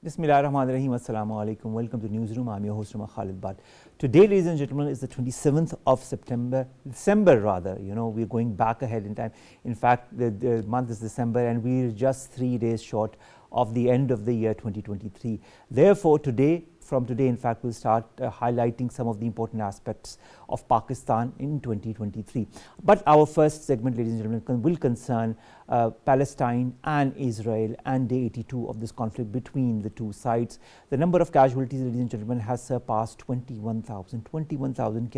Bismillahirrahmanirrahim. Assalamu alaikum. Welcome to Newsroom. I'm your host, Khalid. But today, ladies and gentlemen, is the 27th of December rather. You know, we're going back ahead in time. In fact, the month is December and we're just 3 days short of the end of the year 2023. Therefore, from today, in fact, we'll start highlighting some of the important aspects of Pakistan in 2023. But our first segment, ladies and gentlemen, will concern Palestine and Israel and day 82 of this conflict between the two sides. The number of casualties, ladies and gentlemen, has surpassed 21,000. 21,000.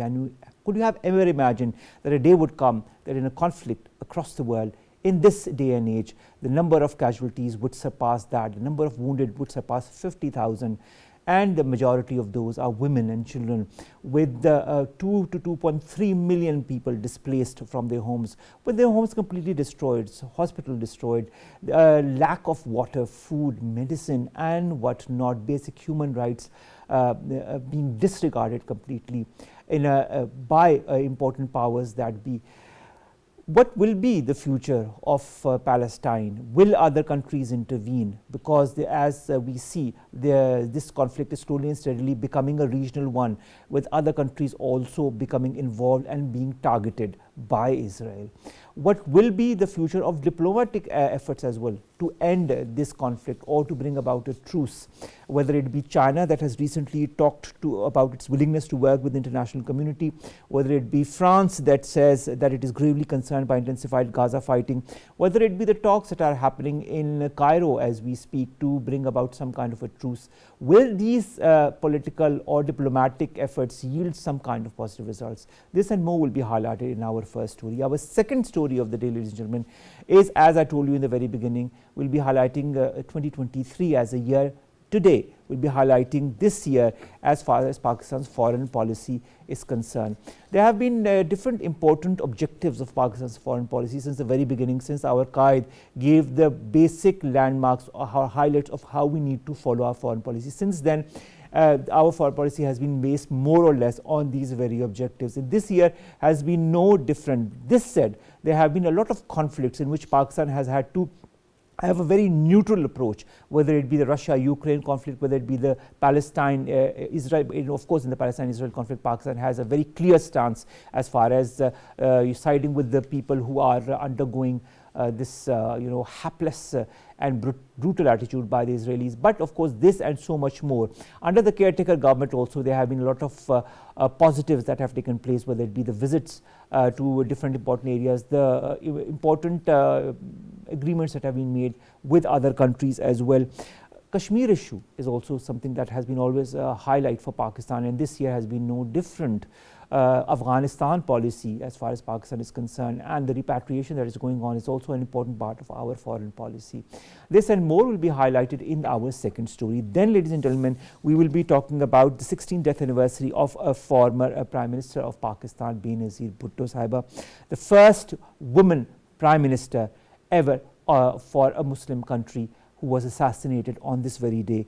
Could you have ever imagined that a day would come that in a conflict across the world, in this day and age, the number of casualties would surpass that, the number of wounded would surpass 50,000, and the majority of those are women and children, with 2 to 2.3 million people displaced from their homes, with their homes completely destroyed, hospital destroyed, lack of water, food, medicine and whatnot, basic human rights being disregarded completely by important powers that be. What will be the future of Palestine? Will other countries intervene? Because as we see, this conflict is slowly and steadily becoming a regional one, with other countries also becoming involved and being targeted by Israel. What will be the future of diplomatic efforts as well to end this conflict or to bring about a truce? Whether it be China that has recently talked about its willingness to work with the international community, whether it be France that says that it is gravely concerned by intensified Gaza fighting, whether it be the talks that are happening in Cairo as we speak to bring about some kind of a truce. Will these political or diplomatic efforts yield some kind of positive results? This and more will be highlighted in our first story. Our second story of the day, ladies and gentlemen, is, as I told you in the very beginning, we'll be highlighting 2023 as a year. Today, we'll be highlighting this year as far as Pakistan's foreign policy is concerned. There have been different important objectives of Pakistan's foreign policy since the very beginning, since our Qaid gave the basic landmarks or highlights of how we need to follow our foreign policy. Since then, our foreign policy has been based more or less on these very objectives. And this year has been no different. This said, there have been a lot of conflicts in which Pakistan has had to have a very neutral approach, whether it be the Russia-Ukraine conflict, whether it be the Palestine-Israel. Of course, in the Palestine-Israel conflict, Pakistan has a very clear stance as far as siding with the people who are undergoing this hapless and brutal attitude by the Israelis. But of course, this and so much more. Under the caretaker government also, there have been a lot of positives that have taken place, whether it be the visits to different important areas, the important agreements that have been made with other countries as well. Kashmir issue is also something that has been always a highlight for Pakistan, and this year has been no different. Afghanistan policy as far as Pakistan is concerned and the repatriation that is going on is also an important part of our foreign policy. This and more will be highlighted in our second story. Then, ladies and gentlemen, we will be talking about the 16th death anniversary of a former Prime Minister of Pakistan, Benazir Bhutto Sahiba, the first woman Prime Minister ever for a Muslim country, who was assassinated on this very day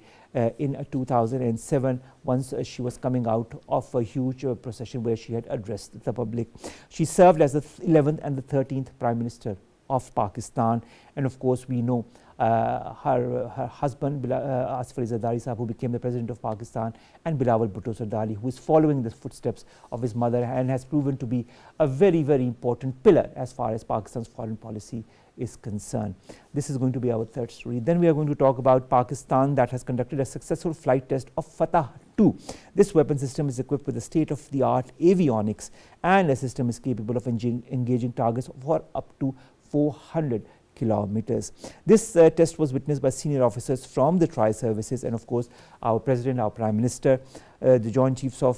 in 2007 once she was coming out of a huge procession where she had addressed the public. She served as the 11th and the 13th Prime Minister of Pakistan, and of course we know her husband Asif Ali Zardari Sahab, who became the President of Pakistan, and Bilawal Bhutto Zardari, who is following the footsteps of his mother and has proven to be a very, very important pillar as far as Pakistan's foreign policy is concerned. This is going to be our third story. Then we are going to talk about Pakistan that has conducted a successful flight test of Fatah 2. This weapon system is equipped with a state-of-the-art avionics, and the system is capable of engaging targets for up to 400 kilometers. This test was witnessed by senior officers from the tri-services, and of course our President, our Prime Minister, the Joint Chiefs of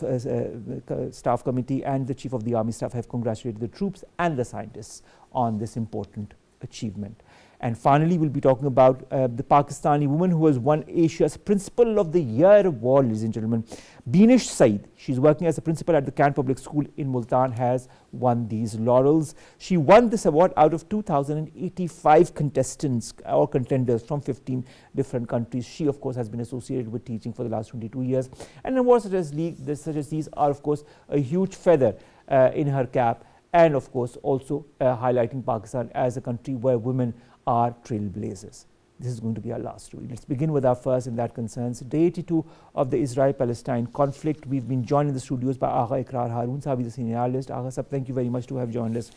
Staff Committee and the Chief of the Army Staff have congratulated the troops and the scientists on this important achievement. And finally, we'll be talking about the Pakistani woman who has won Asia's Principal of the Year award, ladies and gentlemen. Beenish Saeed, she's working as a principal at the Kant Public School in Multan, has won these laurels. She won this award out of 2,085 contestants or contenders from 15 different countries. She, of course, has been associated with teaching for the last 22 years. And awards such as these are, of course, a huge feather in her cap, and of course also highlighting Pakistan as a country where women are trailblazers. this is going to be our last story. Let's begin with our first, and that concerns day 82 of the Israel-Palestine conflict. We've been joined in the studios by Agha, Iqrar, Haroon, the senior analyst. Agha sahab, thank you very much to have joined us.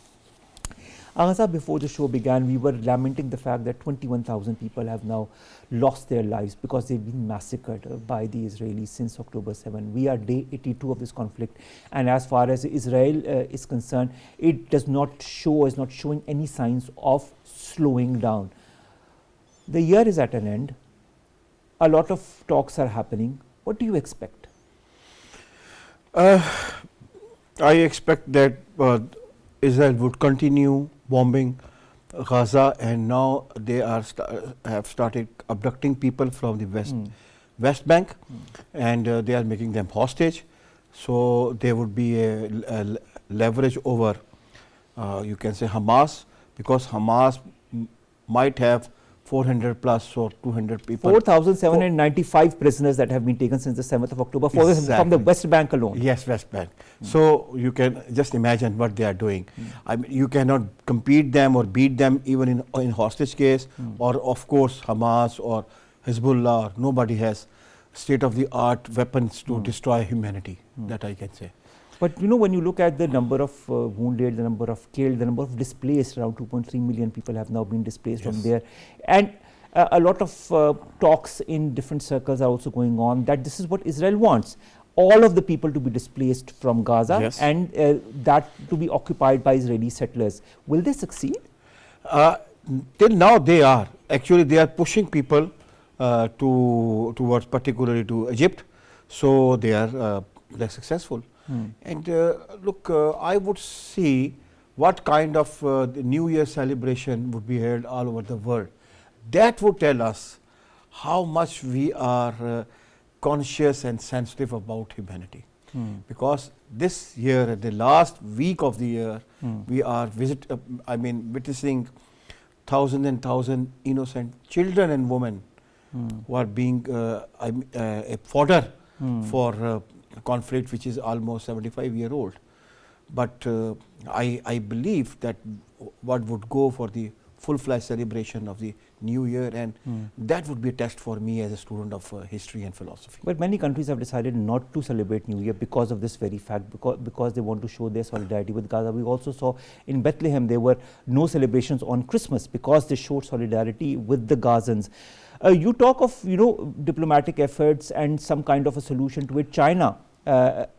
Agha sahab, before the show began, we were lamenting the fact that 21,000 people have now lost their lives because they've been massacred by the Israelis since October 7. We are day 82 of this conflict, and as far as Israel is concerned, it does not show, is not showing any signs of slowing down. The year is at an end. A lot of talks are happening. What do you expect? I expect that Israel would continue bombing Gaza, and now they are have started abducting people from the West Bank, and they are making them hostage. So there would be a leverage over, you can say, Hamas, because Hamas might have 400 plus or 200 people. 4,795 prisoners that have been taken since the 7th of October from the West Bank alone. Yes, West Bank. So you can just imagine what they are doing. I mean, you cannot compete them or beat them even in hostage case, or of course Hamas or Hezbollah. Nobody has state-of-the-art weapons to destroy humanity, that I can say. But you know, when you look at the number of wounded, the number of killed, the number of displaced, around 2.3 million people have now been displaced from there. And a lot of talks in different circles are also going on that this is what Israel wants. All of the people to be displaced from Gaza and that to be occupied by Israeli settlers. Will they succeed? Till now they are. Actually, they are pushing people towards particularly to Egypt. So they are they're successful. And look, I would see what kind of the New Year celebration would be held all over the world. That would tell us how much we are conscious and sensitive about humanity. Because this year, the last week of the year, we are witnessing thousands and thousands innocent children and women who are being a fodder for conflict which is almost 75-year-old. But I believe that what would go for the full-fledged celebration of the New Year, and that would be a test for me as a student of history and philosophy. But many countries have decided not to celebrate New Year because of this very fact, because they want to show their solidarity with Gaza. We also saw in Bethlehem there were no celebrations on Christmas because they showed solidarity with the Gazans. You talk of, you know, diplomatic efforts and some kind of a solution to it. China,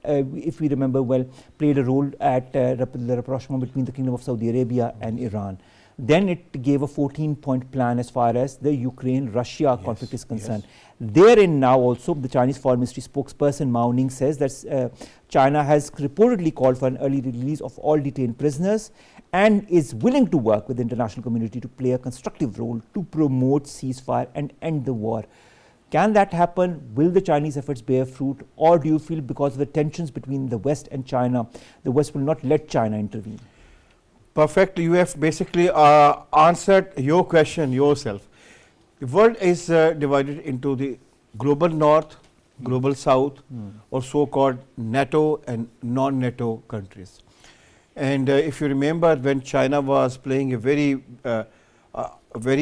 if we remember well, played a role at the rapprochement between the Kingdom of Saudi Arabia and Iran. Then it gave a 14-point plan as far as the Ukraine-Russia conflict is concerned. Therein now also the Chinese Foreign Ministry spokesperson Mao Ning says that China has reportedly called for an early release of all detained prisoners and is willing to work with the international community to play a constructive role to promote ceasefire and end the war. Can that happen? Will the Chinese efforts bear fruit, or do you feel because of the tensions between the West and China, the West will not let China intervene? Perfect. You have basically answered your question yourself. The world is divided into the global north, global south, or so-called NATO and non-NATO countries. And if you remember, when China was playing a very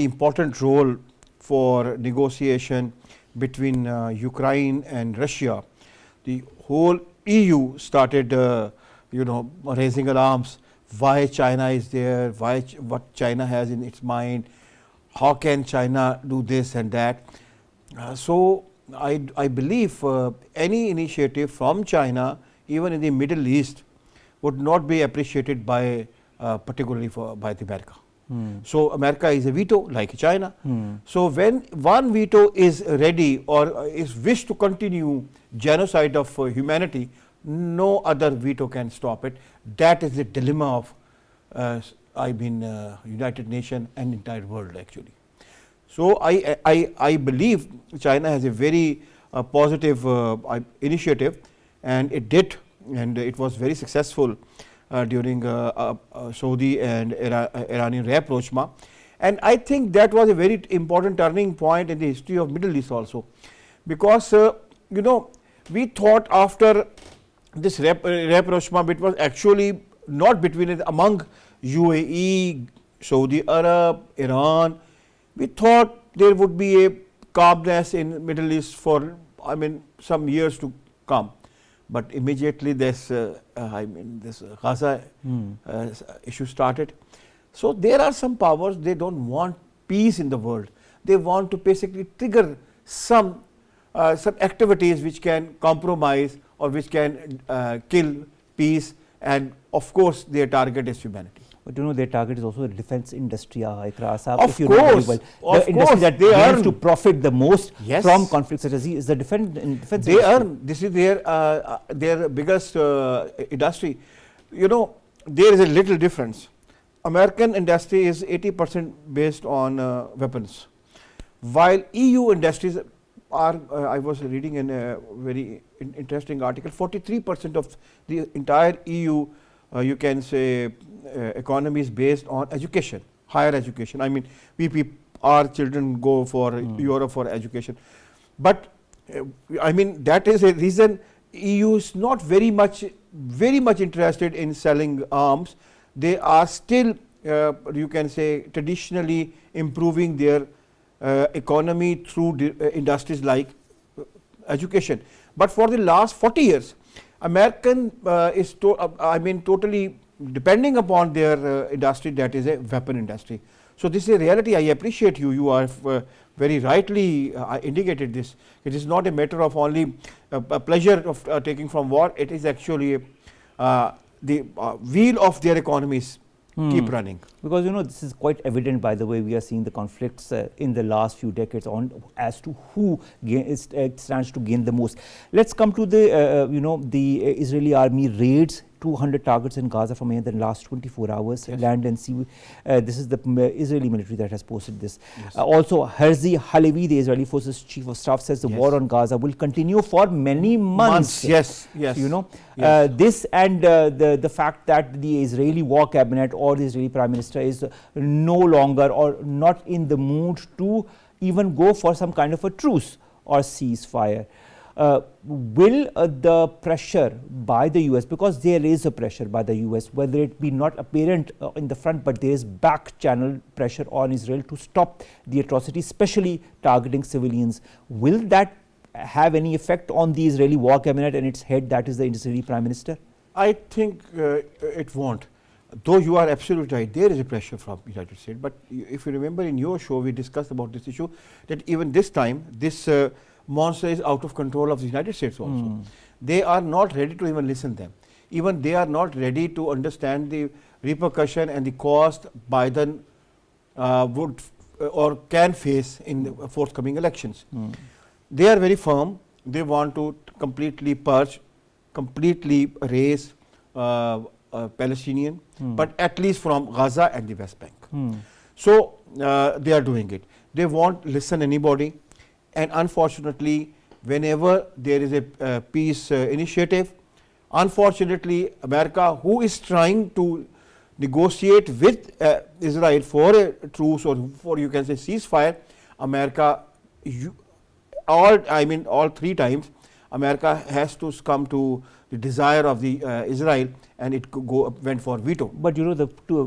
important role for negotiation between Ukraine and Russia, the whole EU started, raising alarms. Why China is there? What China has in its mind? How can China do this and that? So I believe any initiative from China, even in the Middle East, would not be appreciated by particularly by the America. So America is a veto like China. So when one veto is ready or is wished to continue genocide of humanity, no other veto can stop it. That is the dilemma of United Nations and entire world actually. So I believe China has a very positive initiative, and it did, and it was very successful during Saudi and Iranian rapprochement. And I think that was a very important turning point in the history of Middle East also, because we thought after this rapprochement, it was actually not between it, among UAE, Saudi Arab, Iran. we thought there would be a calmness in Middle East for some years to come, but immediately this Gaza issue started. So there are some powers, they don't want peace in the world. They want to basically trigger some activities which can compromise or which can kill peace, and of course their target is humanity. But their target is also the defense industry, Iqrar Sahab. Of course, the industry that they earn to profit the most from conflicts such as these is the defense they industry. Earn. This is their biggest industry. There is a little difference. American industry is 80% based on weapons, while EU industries are, I was reading in a very interesting article, 43% of the entire EU, you can say, economy is based on education, higher education. Our children go for Europe for education, but that is a reason EU is not very much interested in selling arms. They are still, you can say, traditionally improving their economy through industries like education. But for the last 40 years, American is totally depending upon their industry, that is a weapon industry. So this is a reality. I appreciate you. You are very rightly indicated this. It is not a matter of only a pleasure of taking from war. It is actually the wheel of their economies keep running. Because this is quite evident, by the way. We are seeing the conflicts in the last few decades on as to who stands to gain the most. Let's come to the the Israeli army raids 200 targets in Gaza from in the last 24 hours, land and sea. This is the Israeli military that has posted this. Also, Herzi Halevi, the Israeli Forces Chief of Staff, says the war on Gaza will continue for many months. Yes. This and the fact that the Israeli War Cabinet or the Israeli Prime Minister is no longer or not in the mood to even go for some kind of a truce or ceasefire. Will the pressure by the US, because there is a pressure by the US, whether it be not apparent in the front, but there is back channel pressure on Israel to stop the atrocities, especially targeting civilians, will that have any effect on the Israeli War Cabinet and its head, that is the Israeli Prime Minister? I think it won't. Though you are absolutely right, there is a pressure from the United States. But if you remember in your show, we discussed about this issue, that even this time, this monster is out of control of the United States also. They are not ready to even listen to them. Even they are not ready to understand the repercussion and the cost Biden would or can face in the forthcoming elections. They are very firm. They want to completely purge, completely erase Palestinian, but at least from Gaza and the West Bank. So they are doing it. They won't listen anybody. And unfortunately, whenever there is a peace initiative, unfortunately, America, who is trying to negotiate with Israel for a truce or for, you can say, ceasefire, America, all three times, America has to succumb to the desire of the Israel, and it went for veto. But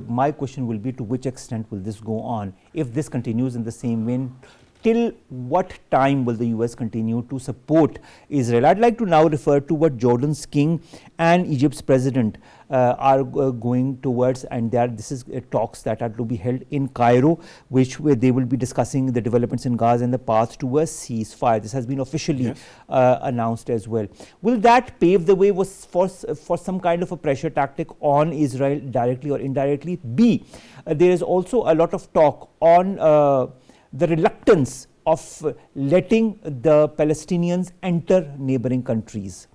my question will be, to which extent will this go on? If this continues in the same vein, till what time will the US continue to support Israel? I'd like to now refer to what Jordan's king and Egypt's president are going towards, and this is talks that are to be held in Cairo, where they will be discussing the developments in Gaza and the path to a ceasefire. This has been officially announced as well. Will that pave the way for some kind of a pressure tactic on Israel, directly or indirectly? B, there is also a lot of talk on the reluctance of letting the Palestinians enter neighboring countries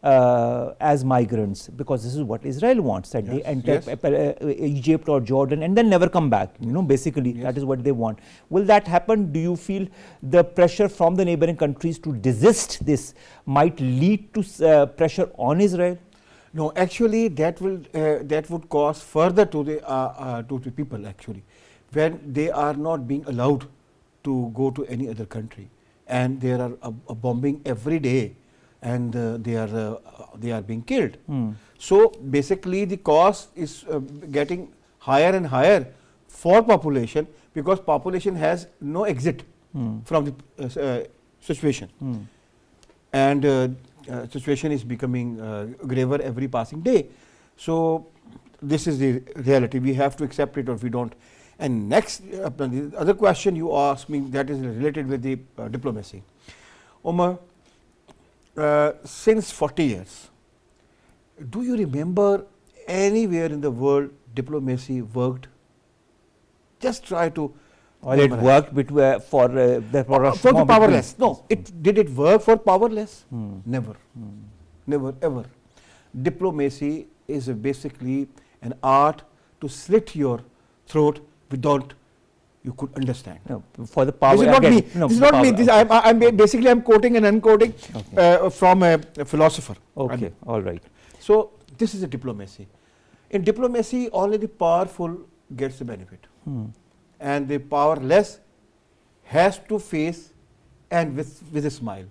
as migrants, because this is what Israel wants, that they enter Egypt or Jordan and then never come back. Basically that is what they want. Will that happen? Do you feel the pressure from the neighboring countries to desist this might lead to pressure on Israel? No, actually that would cause further to the people, actually, when they are not being allowed to go to any other country, and there are a bombing every day, and they are being killed. So basically the cost is getting higher and higher for population, because population has no exit from the situation. And situation is becoming graver every passing day. So this is the reality. We have to accept it or we don't. And next, the other question you asked me that is related with the diplomacy. Omar, since 40 years, do you remember anywhere in the world diplomacy worked? Just try to. Or it worked for the powerless. No, did it work for powerless? Never, never ever. Diplomacy is basically an art to slit your throat without you could understand. No, for the power. This is not me. No, this is not me. This I'm basically I'm quoting and unquoting from a philosopher. Okay, all right. So this is a diplomacy. In diplomacy, only the powerful gets the benefit, and the powerless has to face and with a smile.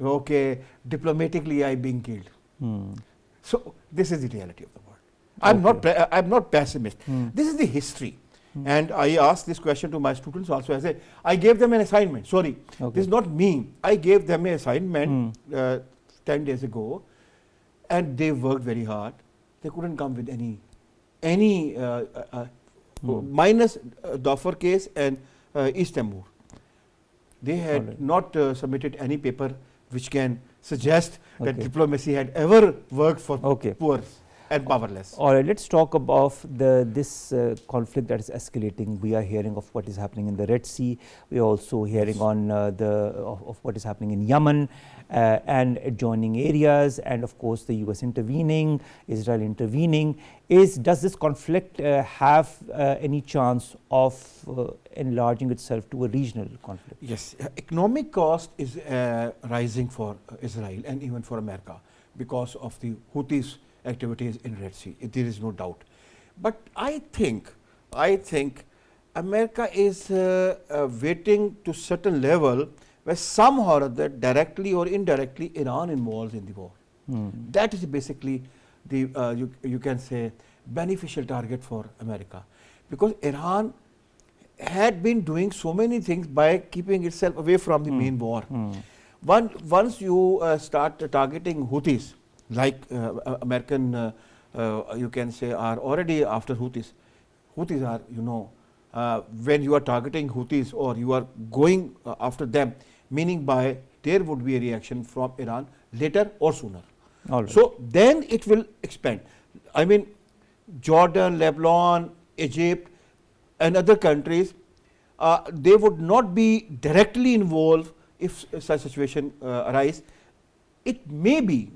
Okay, diplomatically I being killed. So this is the reality of the world. I'm not pessimist. This is the history. And I asked this question to my students also. I gave them an assignment. Sorry, this is not me. I gave them an assignment 10 days ago, and they worked very hard. They couldn't come with any minus Darfur case and East Timor. They had not submitted any paper which can suggest that diplomacy had ever worked for poor and powerless. All right, let's talk about this conflict that is escalating. We are hearing of what is happening in the Red Sea. We are also hearing on of what is happening in Yemen and adjoining areas, and of course the US intervening, Israel intervening. Does this conflict have any chance of enlarging itself to a regional conflict? Yes, economic cost is rising for Israel and even for America because of the Houthis activities in Red Sea. There is no doubt. But I think America is waiting to certain level where somehow or other, directly or indirectly, Iran involves in the war. That is basically the you can say beneficial target for America, because Iran had been doing so many things by keeping itself away from the main war. Once you start targeting Houthis, like American you can say are already after Houthis. Houthis are, when you are targeting Houthis or you are going after them, meaning by there would be a reaction from Iran later or sooner. So then it will expand. I mean, Jordan, Lebanon, Egypt and other countries, they would not be directly involved if such situation arise. It may be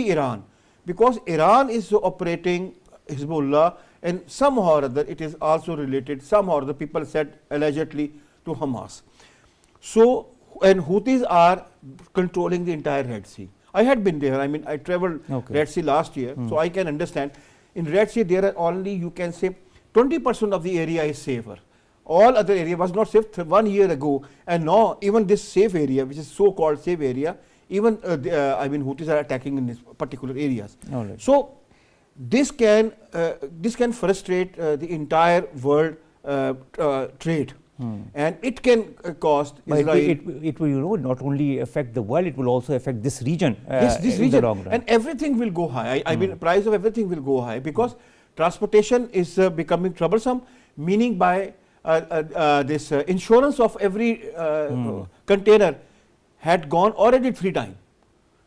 Iran, because Iran is operating Hezbollah, and somehow or other it is also related, somehow or other people said allegedly, to Hamas. So, and Houthis are controlling the entire Red Sea. I had been there, I mean I travelled Red Sea last year, so I can understand. In Red Sea there are only, you can say, 20% of the area is safer. All other area was not safe 1 year ago, and now even this safe area, which is so-called safe area, even I mean Houthis are attacking in these particular areas. So this can frustrate the entire world trade, and it can cost Israel. It will not only affect the world, it will also affect this region. This region, in the long run. And everything will go high. I mean, price of everything will go high, because transportation is becoming troublesome. Meaning by this insurance of every container had gone already 3 times.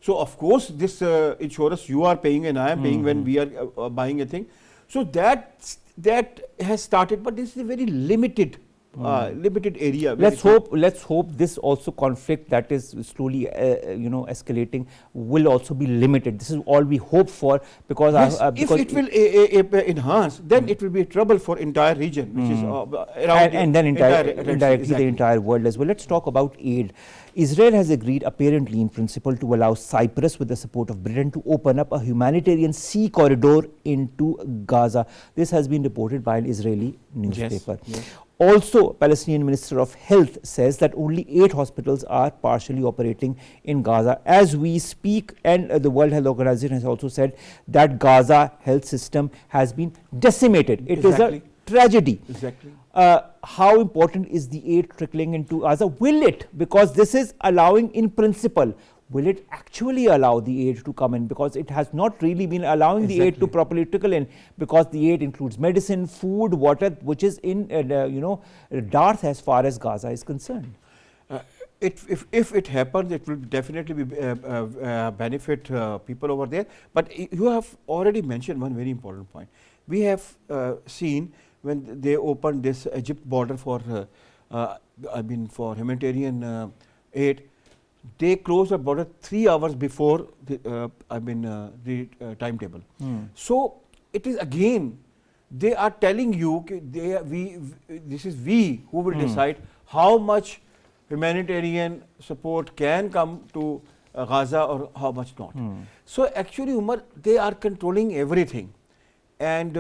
So of course this insurance you are paying and I am paying when we are buying a thing. So that has started, but this is a very limited area. Let's hope this also conflict that is slowly escalating will also be limited. This is all we hope for, because if it will enhance, then it will be trouble for entire region, which is around and then indirectly the entire world as well. Let's talk about aid. Israel has agreed, apparently in principle, to allow Cyprus, with the support of Britain, to open up a humanitarian sea corridor into Gaza. This has been reported by an Israeli newspaper. Also, Palestinian Minister of Health says that only 8 hospitals are partially operating in Gaza as we speak, and the World Health Organization has also said that Gaza health system has been decimated. It is a tragedy. Exactly. How important is the aid trickling into Gaza? Will it? Because this is allowing in principle. Will it actually allow the aid to come in? Because it has not really been allowing the aid to properly trickle in, because the aid includes medicine, food, water, which is in dearth as far as Gaza is concerned. If it happens, it will definitely be benefit people over there. But you have already mentioned one very important point. We have seen when they opened this Egypt border for, for humanitarian aid, they closed the border 3 hours before the timetable. So it is again, they are telling you this is we who will decide how much humanitarian support can come to Gaza or how much not. So actually, Umar, they are controlling everything, and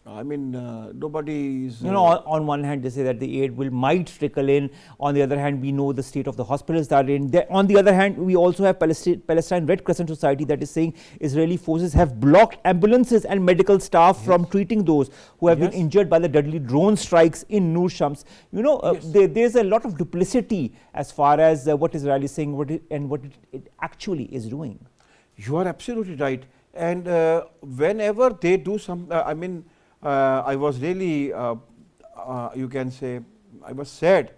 nobody is. On one hand, they say that the aid might trickle in. On the other hand, we know the state of the hospitals that are in. On the other hand, we also have Palestine Red Crescent Society that is saying Israeli forces have blocked ambulances and medical staff from treating those who have been injured by the deadly drone strikes in Nur Shams. There's a lot of duplicity as far as what Israel is saying and what it actually is doing. You are absolutely right. And whenever they do some, I was really, you can say, I was sad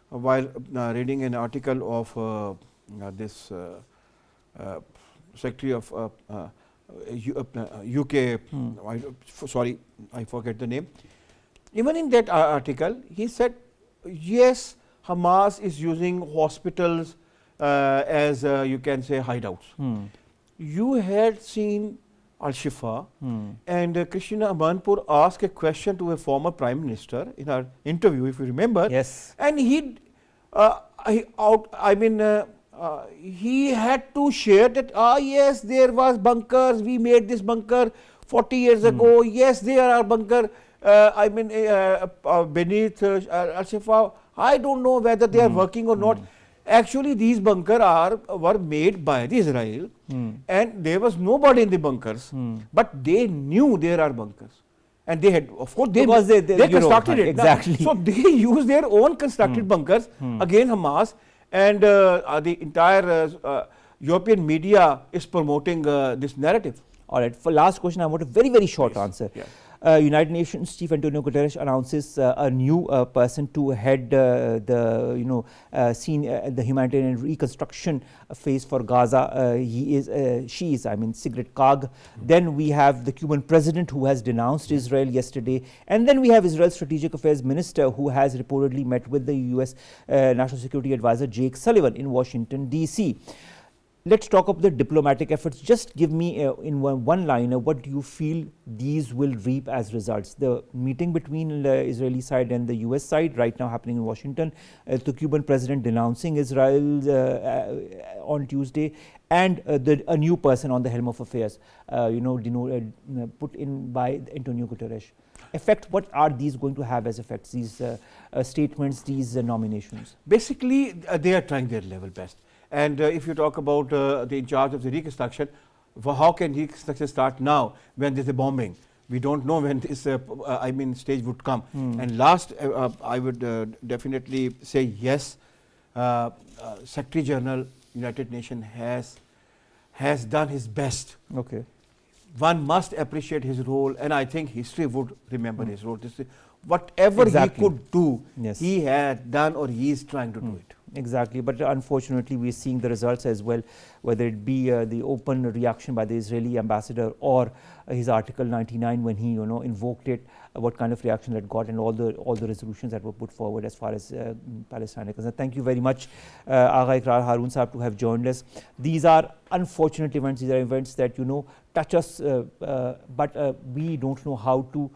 while reading an article of this Secretary of UK, sorry, I forget the name. Even in that article, he said, yes, Hamas is using hospitals as, you can say, hideouts. You had seen Al-Shifa, and Christina Amanpour asked a question to a former Prime Minister in her interview, if you remember. Yes. And he had to share that, yes, there was bunkers, we made this bunker 40 years ago, yes, there are bunkers, beneath Al-Shifa. I don't know whether they are working or not. Actually, these bunkers were made by the Israel, and there was nobody in the bunkers, but they knew there are bunkers, and they had, of course, they constructed it. Exactly. So they used their own constructed bunkers. Again, Hamas and the entire European media is promoting this narrative. All right. For last question, I want a very, very short answer. Yeah. United Nations Chief Antonio Guterres announces a new person to head the humanitarian reconstruction phase for Gaza. She is Sigrid Kaag. Then we have the Cuban president who has denounced Israel yesterday, and then we have Israel's strategic affairs minister who has reportedly met with the U.S. National Security Advisor Jake Sullivan in Washington D.C. Let's talk about the diplomatic efforts. Just give me in one liner, what do you feel these will reap as results? The meeting between the Israeli side and the US side right now happening in Washington, the Cuban president denouncing Israel on Tuesday, and a new person on the helm of affairs, put in by Antonio Guterres. What are these going to have as effects, these statements, these nominations? Basically, they are trying their level best. And if you talk about the in charge of the reconstruction, how can reconstruction start now when there's a bombing? We don't know when this stage would come. And last, I would definitely say yes. Secretary General United Nations has done his best. Okay. One must appreciate his role, and I think history would remember his role. Whatever he could do, he had done, or he is trying to do it. Exactly, but unfortunately we are seeing the results as well, whether it be the open reaction by the Israeli ambassador or his Article 99 when he invoked it, what kind of reaction that got, and all the resolutions that were put forward as far as Palestine is concerned. Thank you very much, Agha, Iqrar, Haroon Sahab, to have joined us. These are unfortunate events. These are events that touch us, but we don't know how to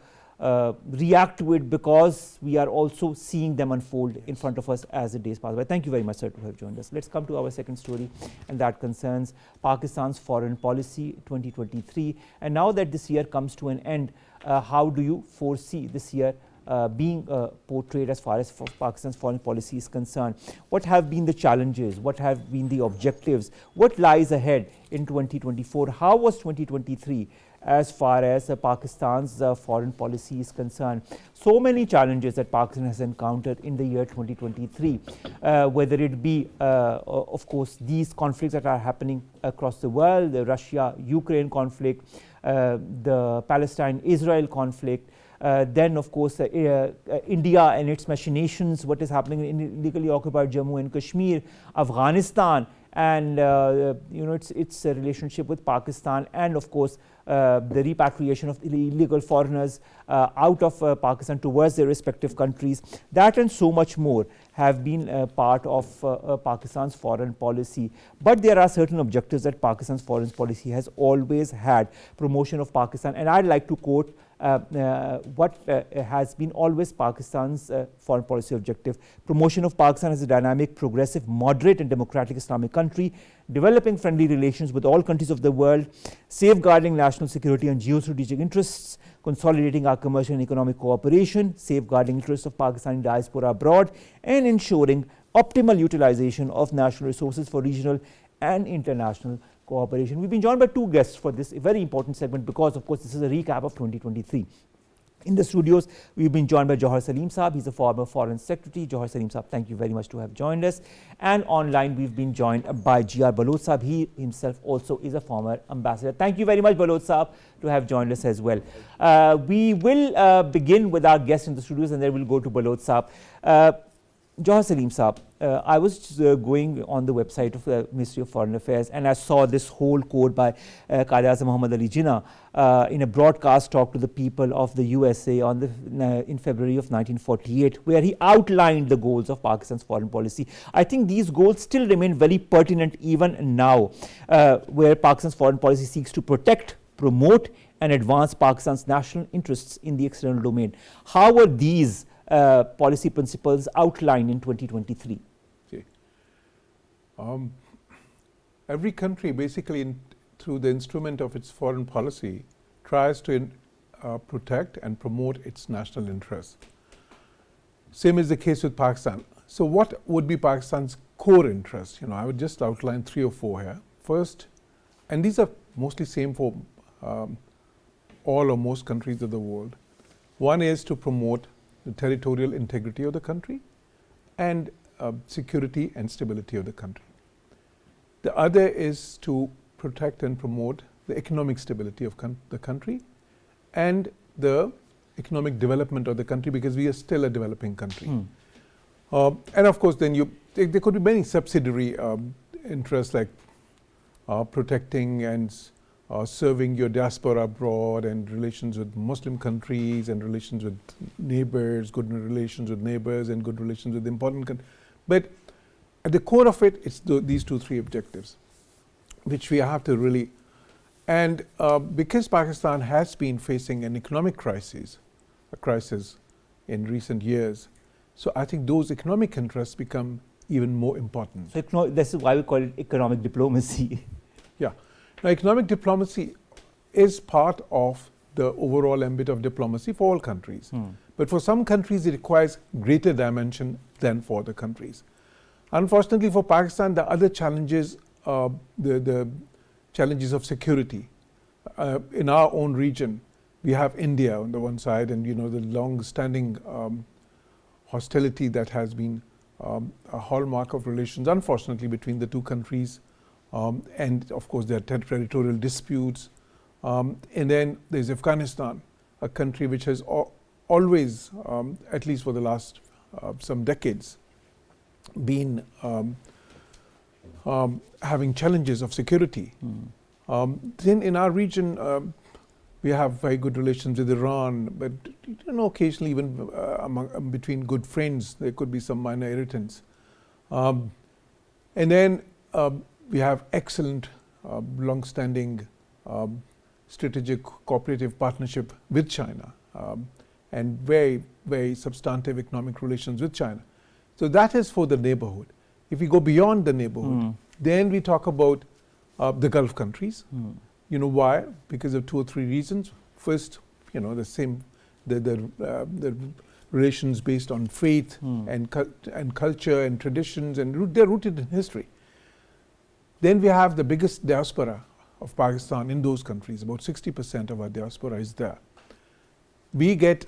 react to it, because we are also seeing them unfold in front of us as the days pass by. Thank you very much, sir, to have joined us. Let's come to our second story, and that concerns Pakistan's foreign policy 2023. And now that this year comes to an end, how do you foresee this year being portrayed as far as Pakistan's foreign policy is concerned? What have been the challenges? What have been the objectives? What lies ahead in 2024? How was 2023? as far as Pakistan's foreign policy is concerned. So many challenges that Pakistan has encountered in the year 2023, whether it be, of course, these conflicts that are happening across the world, the Russia-Ukraine conflict, the Palestine-Israel conflict, then of course India and its machinations, what is happening in illegally occupied Jammu and Kashmir, Afghanistan, and its relationship with Pakistan, and of course the repatriation of illegal foreigners out of Pakistan towards their respective countries. That and so much more have been part of Pakistan's foreign policy. But there are certain objectives that Pakistan's foreign policy has always had. Promotion of Pakistan, and I'd like to quote what has been always Pakistan's foreign policy objective: promotion of Pakistan as a dynamic, progressive, moderate and democratic Islamic country, developing friendly relations with all countries of the world, safeguarding national security and geostrategic interests, consolidating our commercial and economic cooperation, safeguarding interests of Pakistani diaspora abroad, and ensuring optimal utilization of national resources for regional and international cooperation. We've been joined by two guests for this very important segment because, of course, this is a recap of 2023. In the studios, we've been joined by Jauhar Saleem Saab. He's a former Foreign Secretary. Jauhar Saleem Saab, thank you very much to have joined us. And online, we've been joined by Baloch Saab. He himself also is a former ambassador. Thank you very much, Baloch Saab, to have joined us as well. We will begin with our guests in the studios, and then we'll go to Baloch Saab. Jauhar Saleem Saab, I was going on the website of the Ministry of Foreign Affairs, and I saw this whole quote by Quaid-e-Azam Muhammad Ali Jinnah in a broadcast talk to the people of the USA on in February of 1948, where he outlined the goals of Pakistan's foreign policy. I think these goals still remain very pertinent even now, where Pakistan's foreign policy seeks to protect, promote and advance Pakistan's national interests in the external domain. How were these policy principles outlined in 2023? Okay. Every country basically through the instrument of its foreign policy tries to protect and promote its national interests. Same is the case with Pakistan. So what would be Pakistan's core interests? I would just outline 3 or 4 here. First, and these are mostly same for all or most countries of the world. One is to promote the territorial integrity of the country and security and stability of the country. The other is to protect and promote the economic stability of the country and the economic development of the country, because we are still a developing country. And of course then there could be many subsidiary interests like protecting and serving your diaspora abroad, and relations with Muslim countries, and relations with neighbors, good relations with neighbors, and good relations with important countries. But at the core of it, it's these 2-3 objectives, which we have to really, and because Pakistan has been facing an economic crisis in recent years, so I think those economic interests become even more important. So this is why we call it economic diplomacy. Yeah. Now, economic diplomacy is part of the overall ambit of diplomacy for all countries. But for some countries, it requires greater dimension than for other countries. Unfortunately for Pakistan, the other challenges, the challenges of security. In our own region, we have India on the one side, and the long-standing hostility that has been a hallmark of relations, unfortunately, between the two countries. And of course there are territorial disputes, and then there's Afghanistan, a country which has always, at least for the last some decades, been having challenges of security. Then in our region we have very good relations with Iran, but occasionally even between good friends there could be some minor irritants. And then we have excellent, long-standing strategic cooperative partnership with China, and very, very substantive economic relations with China. So that is for the neighborhood. If we go beyond the neighborhood, then we talk about the Gulf countries. Why? Because of 2 or 3 reasons. First, the relations based on faith and culture and traditions, and they're rooted in history. Then we have the biggest diaspora of Pakistan in those countries. About 60% of our diaspora is there. We get,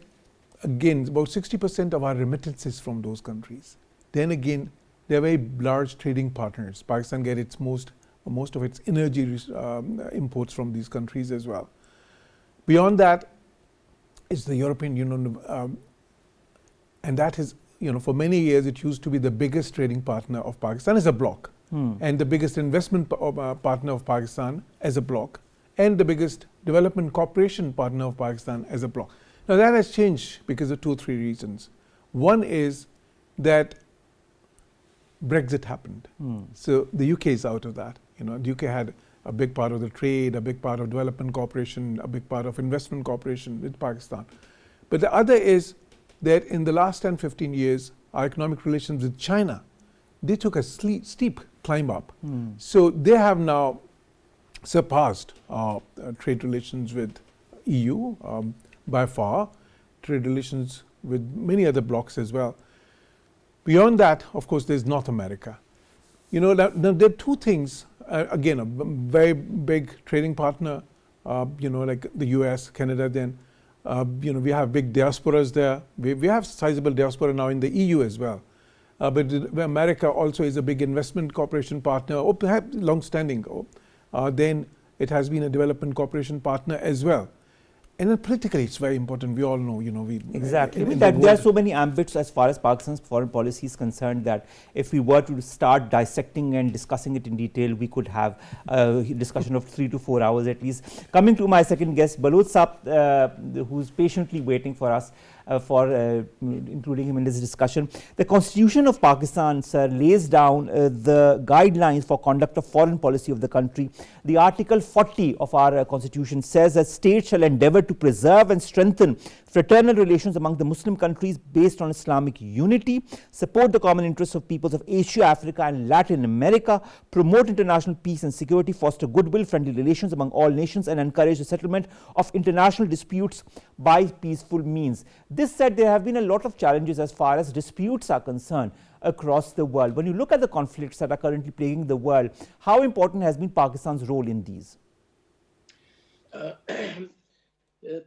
again, about 60% of our remittances from those countries. Then again, they're very large trading partners. Pakistan gets its most of its energy imports from these countries as well. Beyond that is the European Union, and that is, for many years it used to be the biggest trading partner of Pakistan as a bloc, and the biggest investment partner of Pakistan as a bloc, and the biggest development cooperation partner of Pakistan as a bloc. Now that has changed because of 2 or 3 reasons. One is that Brexit happened. So the UK is out of that. The UK had a big part of the trade, a big part of development cooperation, a big part of investment cooperation with Pakistan. But the other is that in the last 10, 15 years, our economic relations with China, they took a steep climb up. So they have now surpassed trade relations with EU by far, trade relations with many other blocs as well. Beyond that, of course, there's North America. Now there are 2 things. Again, a very big trading partner, like the US, Canada. Then, we have big diasporas there. We have sizable diaspora now in the EU as well. But America also is a big investment cooperation partner, or perhaps long-standing. Then it has been a development cooperation partner as well. And then politically, it's very important. We all know, Exactly. There are so many ambits as far as Pakistan's foreign policy is concerned that if we were to start dissecting and discussing it in detail, we could have a discussion of 3 to 4 hours at least. Coming to my second guest, Baloch Saab, who's patiently waiting for us for including him in this discussion. The Constitution of Pakistan, sir, lays down the guidelines for conduct of foreign policy of the country. The Article 40 of our Constitution says that states shall endeavour to preserve and strengthen fraternal relations among the Muslim countries based on Islamic unity, support the common interests of peoples of Asia, Africa and Latin America, promote international peace and security, foster goodwill, friendly relations among all nations and encourage the settlement of international disputes by peaceful means. This said, there have been a lot of challenges as far as disputes are concerned across the world. When you look at the conflicts that are currently plaguing the world, how important has been Pakistan's role in these?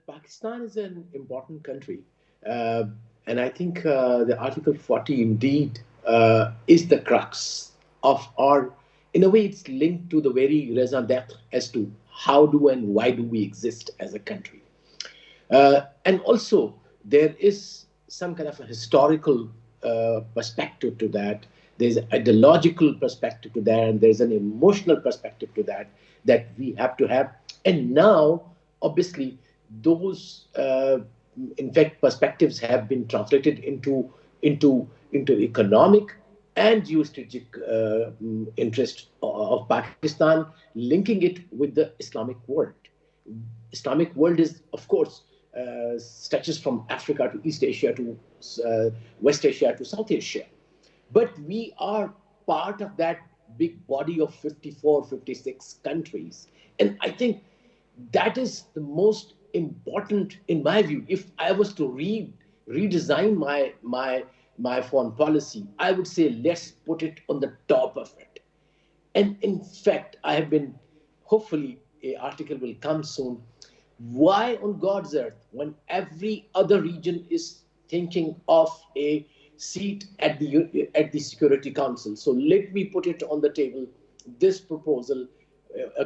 Pakistan is an important country, and I think the Article 40 indeed is the crux of our, in a way it's linked to the very raison d'etre as to how do and why do we exist as a country. And also there is some kind of a historical perspective to that. There's an ideological perspective to that, and there's an emotional perspective to that we have to have. And now, obviously, those, in fact, perspectives have been translated into economic and geostrategic interest of Pakistan, linking it with the Islamic world. Islamic world is, of course, stretches from Africa to East Asia to West Asia to South Asia. But we are part of that big body of 54, 56 countries. And I think that is the most important, in my view. If I was to redesign my foreign policy, I would say let's put it on the top of it. And in fact, I have been, hopefully an article will come soon. Why on God's earth, when every other region is thinking of a seat at the Security Council? So let me put it on the table, this proposal,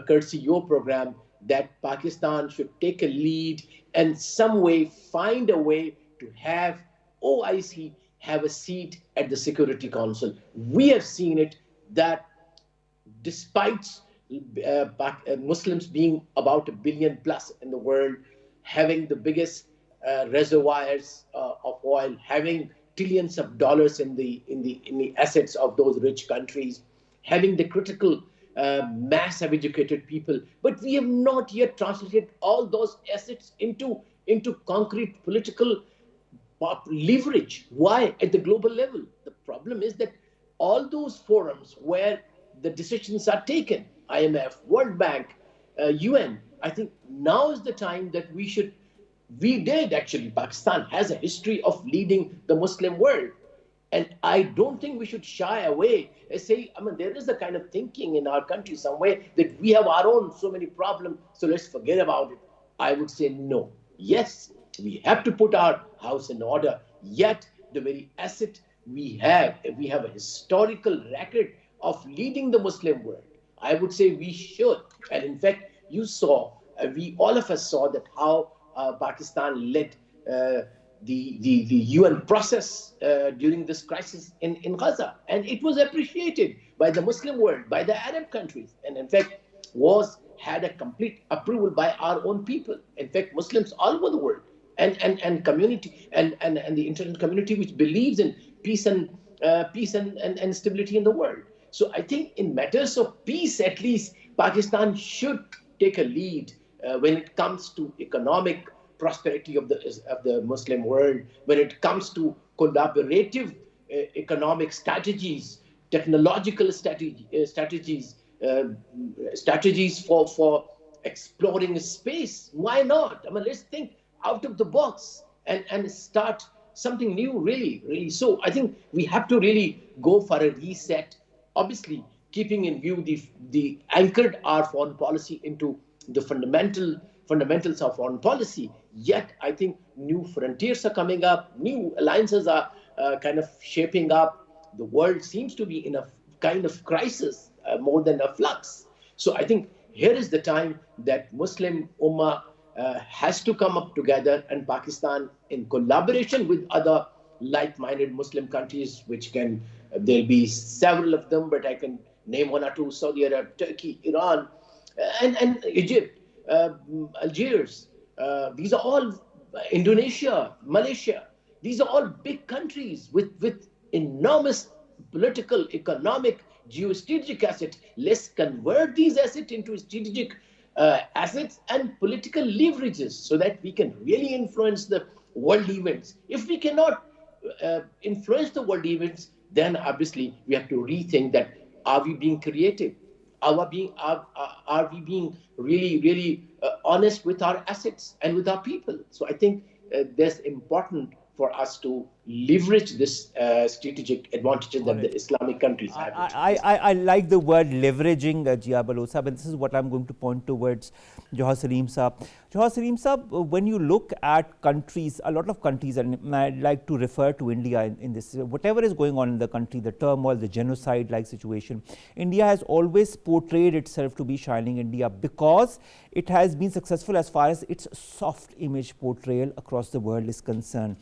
courtesy your program, that Pakistan should take a lead and some way find a way to have OIC have a seat at the Security Council. We have seen it that despite Muslims being about 1 billion plus in the world, having the biggest reservoirs of oil, having trillions of dollars in the assets of those rich countries, having the critical mass of educated people, but we have not yet translated all those assets into concrete political leverage. Why? At the global level. The problem is that all those forums where the decisions are taken, IMF, World Bank, UN, I think now is the time that Pakistan has a history of leading the Muslim world. And I don't think we should shy away and say, I mean, there is a kind of thinking in our country somewhere that we have our own so many problems, so let's forget about it. I would say no. Yes, we have to put our house in order, yet the very asset we have a historical record of leading the Muslim world. I would say we should. And in fact, you saw, all of us saw that how Pakistan led the UN process during this crisis in Gaza. And it was appreciated by the Muslim world, by the Arab countries, and in fact had a complete approval by our own people. In fact, Muslims all over the world and community and the international community which believes in peace and stability in the world. So I think in matters of peace, at least Pakistan should take a lead when it comes to economic prosperity of the Muslim world, when it comes to collaborative economic strategies, technological strategies for exploring space. Why not? I mean, let's think out of the box and start something new, really. So I think we have to really go for a reset, obviously keeping in view the anchored our foreign policy into the fundamentals of foreign policy. Yet I think new frontiers are coming up, new alliances are kind of shaping up. The world seems to be in a kind of crisis more than a flux. So I think here is the time that Muslim Ummah has to come up together, and Pakistan, in collaboration with other like-minded Muslim countries, there'll be several of them, but I can name one or two: Saudi Arabia, Turkey, Iran, and Egypt, Algiers. These are all Indonesia, Malaysia. These are all big countries with enormous political, economic, geostrategic assets. Let's convert these assets into strategic assets and political leverages so that we can really influence the world events. If we cannot influence the world events, then obviously we have to rethink that: are we being creative? Are we being really honest with our assets and with our people? So I think there's important for us to leverage this strategic advantages that the Islamic countries have. I like the word leveraging, Jia Baloch, and this is what I'm going to point towards Jauhar Saleem Saab. Jauhar Saleem Saab, when you look at countries, a lot of countries, and I'd like to refer to India in this, whatever is going on in the country, the turmoil, the genocide-like situation, India has always portrayed itself to be shining India because it has been successful as far as its soft image portrayal across the world is concerned.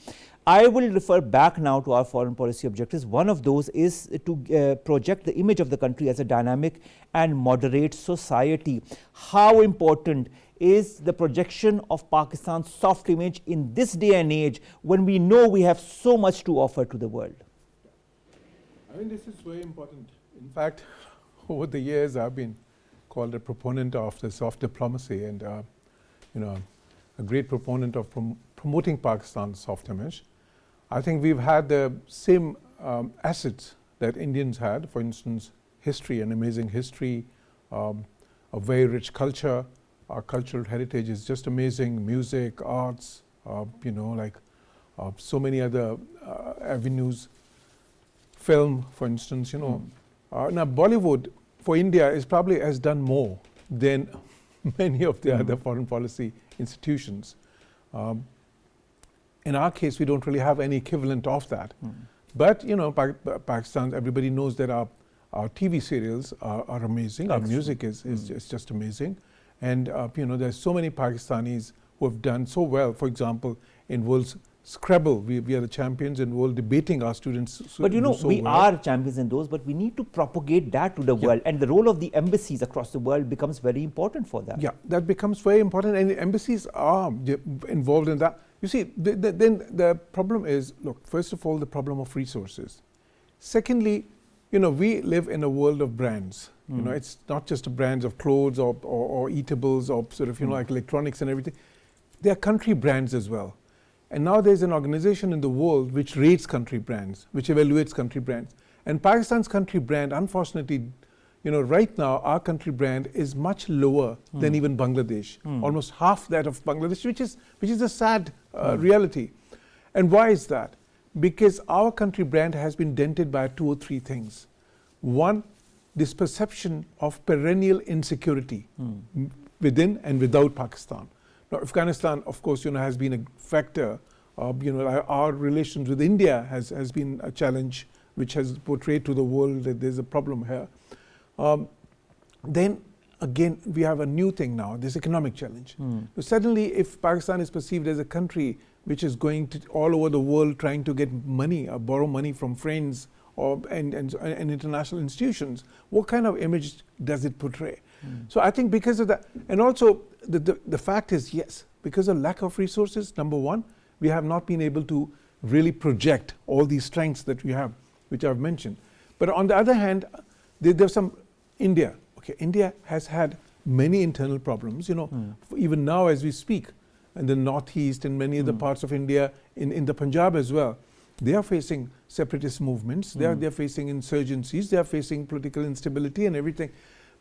I will refer back now to our foreign policy objectives. One of those is to project the image of the country as a dynamic and moderate society. How important is the projection of Pakistan's soft image in this day and age when we know we have so much to offer to the world? I mean, this is very important. In fact, over the years, I've been called a proponent of the soft diplomacy and, a great proponent of promoting Pakistan's soft image. I think we've had the same assets that Indians had, for instance, history, an amazing history, a very rich culture. Our cultural heritage is just amazing, music, arts, so many other avenues, film, for instance, Now, Bollywood for India has done more than many of the other foreign policy institutions. In our case, we don't really have any equivalent of that. But, Pakistan, everybody knows that our TV serials are amazing. Our music is just amazing. And, there's so many Pakistanis who have done so well. For example, in World's Scrabble, we are the champions in world debating. Our students But we are champions in those, but we need to propagate that to the world. And the role of the embassies across the world becomes very important for that. Yeah, that becomes very important. And the embassies are involved in that. You see, then the problem is, look, first of all, the problem of resources. Secondly, we live in a world of brands. It's not just brands of clothes or eatables or sort of, like electronics and everything. They are country brands as well. And now there's an organization in the world which rates country brands, which evaluates country brands. And Pakistan's country brand, unfortunately, right now our country brand is much lower than even Bangladesh, almost half that of Bangladesh, which is a sad reality. And why is that? because our country brand has been dented by 2 or 3 things. One, this perception of perennial insecurity within and without Pakistan. Now, Afghanistan, of course, has been a factor. Our relations with India has been a challenge, which has portrayed to the world that there's a problem here. Then again, we have a new thing now, this economic challenge. So suddenly, if Pakistan is perceived as a country which is going to all over the world trying to get money or borrow money from friends and international institutions, what kind of image does it portray? So I think because of that, and also the fact is, yes, because of lack of resources, number one, we have not been able to really project all these strengths that we have, which I've mentioned. But on the other hand, there's some India. Okay, India has had many internal problems, even now as we speak, in the northeast and many other parts of India, in the Punjab as well. They are facing separatist movements, they're facing insurgencies, they are facing political instability and everything.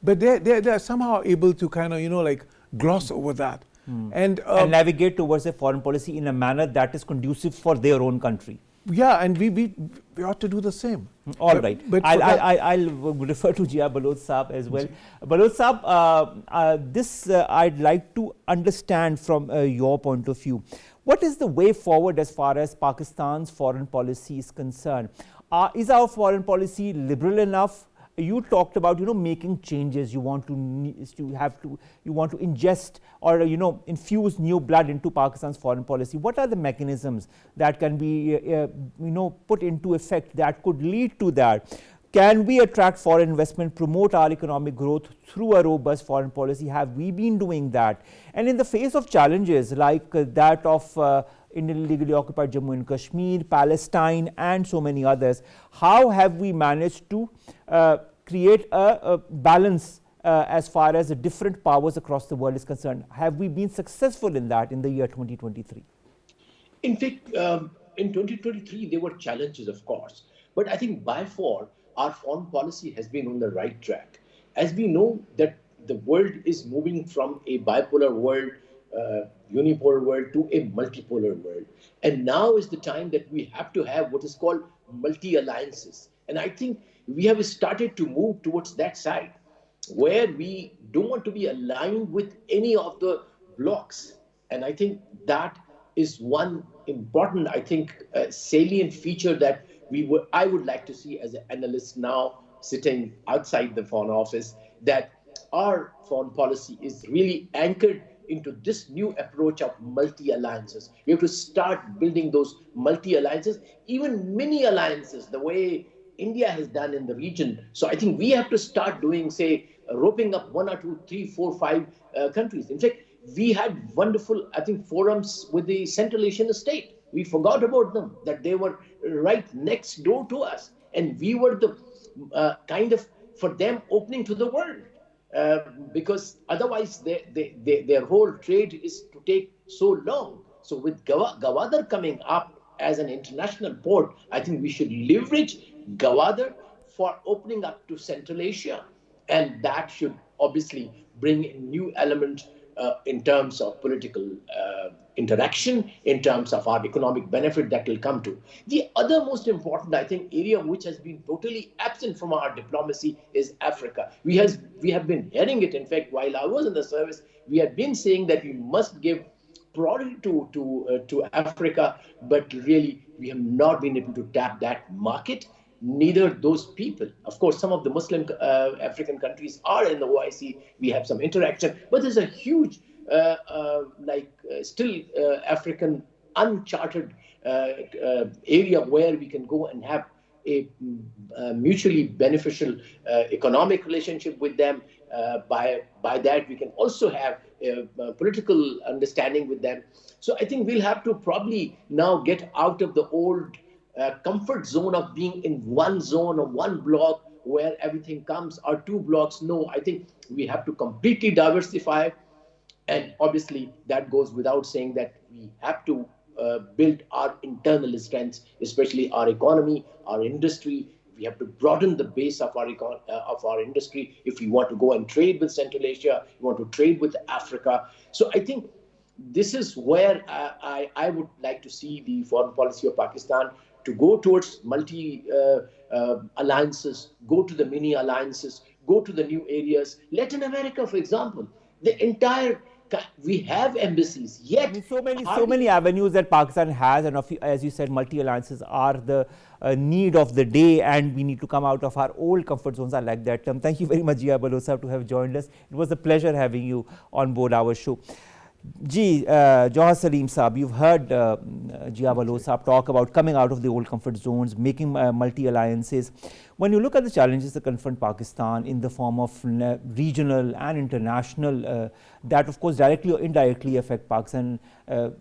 But they're somehow able to kind of, gloss over that. And navigate towards a foreign policy in a manner that is conducive for their own country. Yeah, and we ought to do the same. All right. I'll refer to Jia Baloch Saab as well. Baloch Saab, this I'd like to understand from your point of view. What is the way forward as far as Pakistan's foreign policy is concerned? Is our foreign policy liberal enough? You talked about making changes. You want to ingest or infuse new blood into Pakistan's foreign policy. What are the mechanisms that can be put into effect that could lead to that? Can we attract foreign investment, promote our economic growth through a robust foreign policy? Have we been doing that? And in the face of challenges like that of illegally occupied Jammu and Kashmir, Palestine, and so many others, how have we managed to create a balance as far as the different powers across the world is concerned? Have we been successful in that in the year 2023? In fact, in 2023, there were challenges, of course. But I think by far, our foreign policy has been on the right track. As we know that the world is moving from a bipolar world, unipolar world, to a multipolar world. And now is the time that we have to have what is called multi-alliances. And I think we have started to move towards that side, where we don't want to be aligned with any of the blocs. And I think that is one important, salient feature that I would like to see as an analyst now sitting outside the Foreign Office, that our foreign policy is really anchored into this new approach of multi-alliances. We have to start building those multi-alliances, even mini alliances, the way India has done in the region. So I think we have to start doing, say, roping up 1 or 2, 3, 4, 5 countries. In fact, we had wonderful, forums with the Central Asian state. We forgot about them, that they were right next door to us. And we were the for them opening to the world. Because otherwise their whole trade is to take so long. So with Gwadar coming up as an international port, I think we should leverage Gwadar for opening up to Central Asia. And that should obviously bring a new element in terms of political interaction, in terms of our economic benefit that will come to. The other most important, area which has been totally absent from our diplomacy is Africa. We have been hearing it. In fact, while I was in the service, we have been saying that we must give priority to Africa, but really we have not been able to tap that market, neither those people. Of course, some of the Muslim African countries are in the OIC. We have some interaction, but there's a huge, still African uncharted area where we can go and have a mutually beneficial economic relationship with them. By that, we can also have a political understanding with them. So I think we'll have to probably now get out of the old comfort zone of being in one zone or one block where everything comes, or 2 blocks. No, I think we have to completely diversify. And obviously that goes without saying that we have to build our internal strengths, especially our economy, our industry. We have to broaden the base of our industry if we want to go and trade with Central Asia, we want to trade with Africa. So I think this is where I would like to see the foreign policy of Pakistan to go towards multi alliances, go to the mini alliances, go to the new areas. Latin America, for example, the entire we have embassies, I yet mean, so hardly many avenues that Pakistan has, and as you said, multi-alliances are the need of the day, and we need to come out of our old comfort zones. I like that term. Thank you very much, Jia Baloch, to have joined us. It was a pleasure having you on board our show. Jauhar Saleem Saab, you've heard Jia Baloch Saab talk about coming out of the old comfort zones, making multi-alliances. When you look at the challenges that confront Pakistan in the form of regional and international, that of course directly or indirectly affect Pakistan,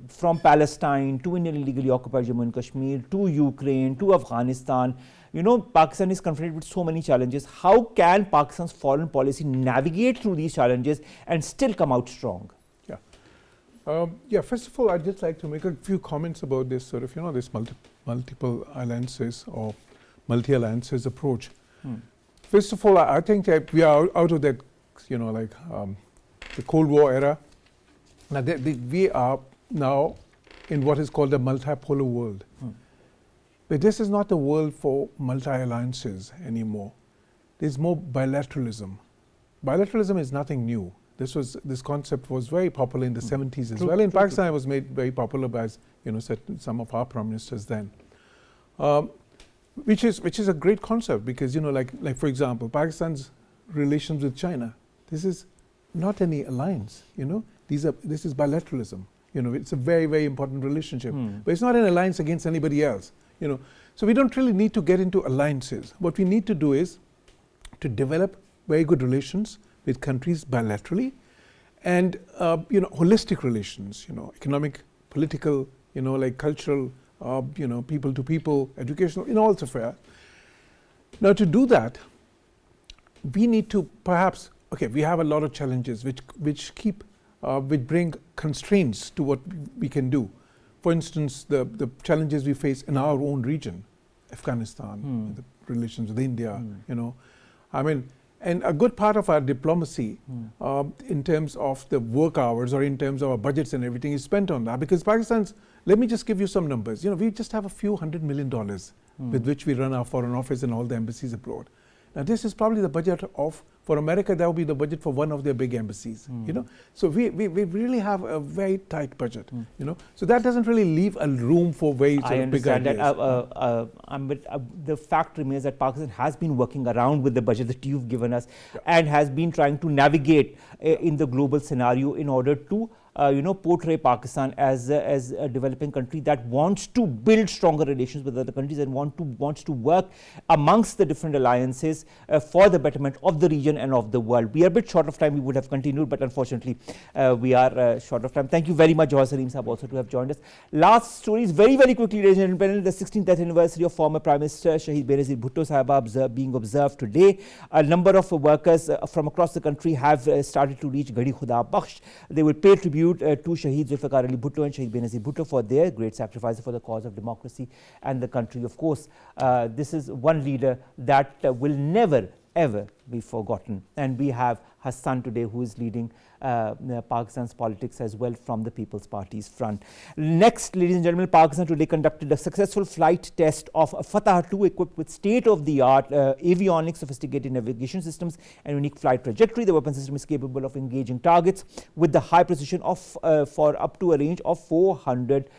from Palestine to Indian illegally occupied Jammu and Kashmir, to Ukraine, to Afghanistan. You know, Pakistan is confronted with so many challenges. How can Pakistan's foreign policy navigate through these challenges and still come out strong? First of all, I'd just like to make a few comments about this sort of, this multiple alliances or multi-alliances approach. First of all, I think that we are out of that, the Cold War era. Now, we are now in what is called a multipolar world. But this is not the world for multi-alliances anymore. There's more bilateralism. Bilateralism is nothing new. This concept was very popular in the 70s as well. In Pakistan, it was made very popular by some of our prime ministers then, which is a great concept because like for example, Pakistan's relations with China. This is not any alliance. This is bilateralism. It's a very, very important relationship, but it's not an alliance against anybody else. So we don't really need to get into alliances. What we need to do is to develop very good relations with countries bilaterally, and holistic relations, economic, political, cultural, people to people, educational, all affair. Now to do that, we need to perhaps, we have a lot of challenges which bring constraints to what we can do. For instance, the challenges we face in our own region, Afghanistan, the relations with India, and a good part of our diplomacy in terms of the work hours or in terms of our budgets and everything is spent on that. Because Pakistan's, let me just give you some numbers. We just have a few $100 million with which we run our foreign office and all the embassies abroad. Now this is probably the budget for America, that would be the budget for one of their big embassies, So we really have a very tight budget, So that doesn't really leave a room for very sort of big ideas. The fact remains that Pakistan has been working around with the budget that you've given us and has been trying to navigate in the global scenario in order to portray Pakistan as a developing country that wants to build stronger relations with other countries and wants to work amongst the different alliances for the betterment of the region and of the world. We are a bit short of time. We would have continued, but unfortunately, we are short of time. Thank you very much, Jauhar Saleem Saab, also to have joined us. Last stories, very, very quickly, ladies and gentlemen. The 16th anniversary of former Prime Minister Shahid Benazir Bhutto Sahaba being observed today. A number of workers from across the country have started to reach Gadi Khuda Bakhsh. They will pay tribute to Shahid Zulfikar Ali Bhutto and Shahid Benazir Bhutto for their great sacrifice for the cause of democracy and the country. Of course, this is one leader that will never ever be forgotten. And we have Hassan today, who is leading Pakistan's politics as well from the People's Party's front. Next, ladies and gentlemen, Pakistan today conducted a successful flight test of Fatah 2 equipped with state-of-the-art avionics, sophisticated navigation systems and unique flight trajectory. The weapon system is capable of engaging targets with the high precision of for up to a range of 400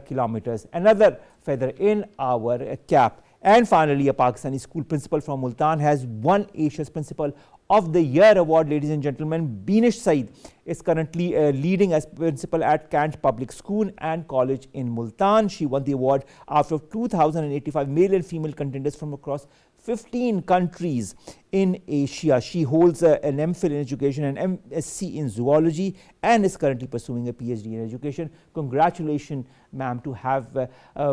kilometers. Another feather in our cap. And finally, a Pakistani school principal from Multan has won Asia's Principal of the Year award, ladies and gentlemen. Beenish Saeed is currently leading as principal at Kant Public School and College in Multan. She won the award after 2,085 male and female contenders from across 15 countries in Asia. She holds an MPhil in education and MSc in zoology and is currently pursuing a PhD in education. Congratulations, ma'am, to have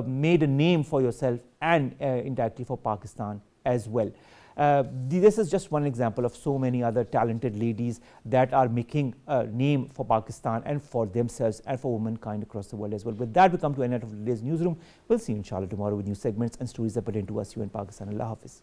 made a name for yourself and indirectly for Pakistan as well. This is just one example of so many other talented ladies that are making a name for Pakistan and for themselves and for womankind across the world as well. With that, we come to the end of today's newsroom. We'll see you inshallah tomorrow with new segments and stories that pertain to us, you and Pakistan. Allah Hafiz.